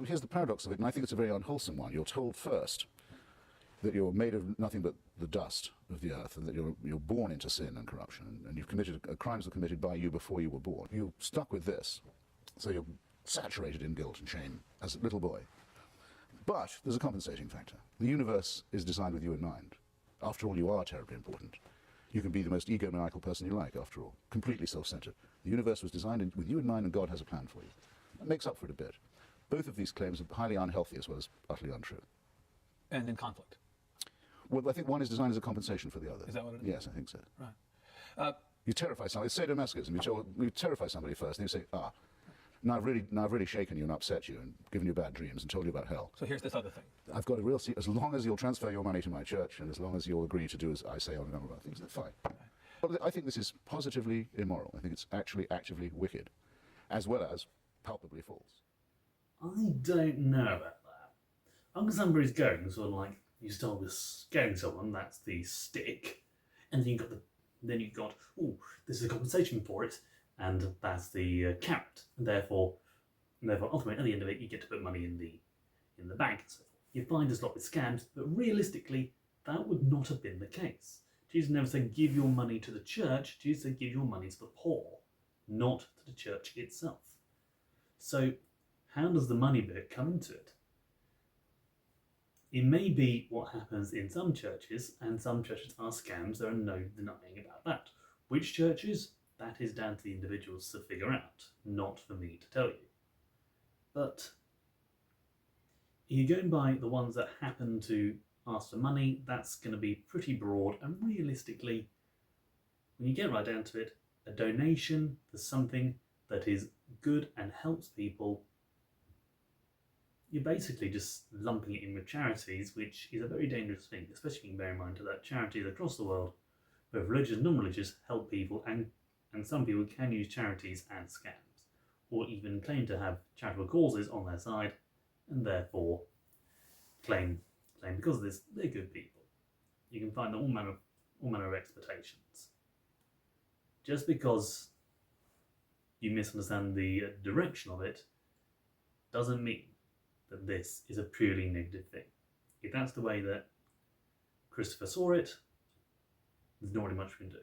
here's the paradox of it, and I think it's a very unwholesome one. You're told first that you're made of nothing but the dust of the earth, and that you're born into sin and corruption, and you've committed crimes were committed by you before you were born. You're stuck with this, so you're saturated in guilt and shame as a little boy. But there's a compensating factor. The universe is designed with you in mind. After all, you are terribly important. You can be the most egomaniacal person you like, after all, completely self-centered. The universe was designed with you in mind, and God has a plan for you. That makes up for it a bit. Both of these claims are highly unhealthy as well as utterly untrue. And in conflict. Well, I think one is designed as a compensation for the other. Is that what it is? Yes, I think so. Right. You terrify somebody. It's sadomasochism. You terrify somebody first, and you say, now I've really shaken you and upset you and given you bad dreams and told you about hell. So here's this other thing. I've got a real as long as you'll transfer your money to my church, and as long as you'll agree to do as I say on a number of other things, that's fine. But I think this is positively immoral. I think it's actually actively wicked, as well as palpably false. I don't know about that. Uncle Somebody's going sort of like you start with scaring someone, that's the stick, and then you've got oh, this is a compensation for it, and that's the carrot. And therefore ultimately at the end of it you get to put money in the bank and so forth. You find there's a lot with scams, but realistically that would not have been the case. Jesus never said give your money to the church, Jesus said give your money to the poor, not to the church itself. So how does the money bit come into it? It may be what happens in some churches, and some churches are scams, there are no denying about that. Which churches? That is down to the individuals to figure out, not for me to tell you. But if you're going by the ones that happen to ask for money, that's going to be pretty broad, and realistically, when you get right down to it, a donation for something that is good and helps people, you're basically just lumping it in with charities, which is a very dangerous thing, especially when you bear in mind that charities across the world, both religious and non-religious, help people, and some people can use charities as scams, or even claim to have charitable causes on their side, and therefore claim because of this, they're good people. You can find all manner of expectations. Just because you misunderstand the direction of it, doesn't mean that this is a purely negative thing. If that's the way that Christopher saw it, there's not really much we can do.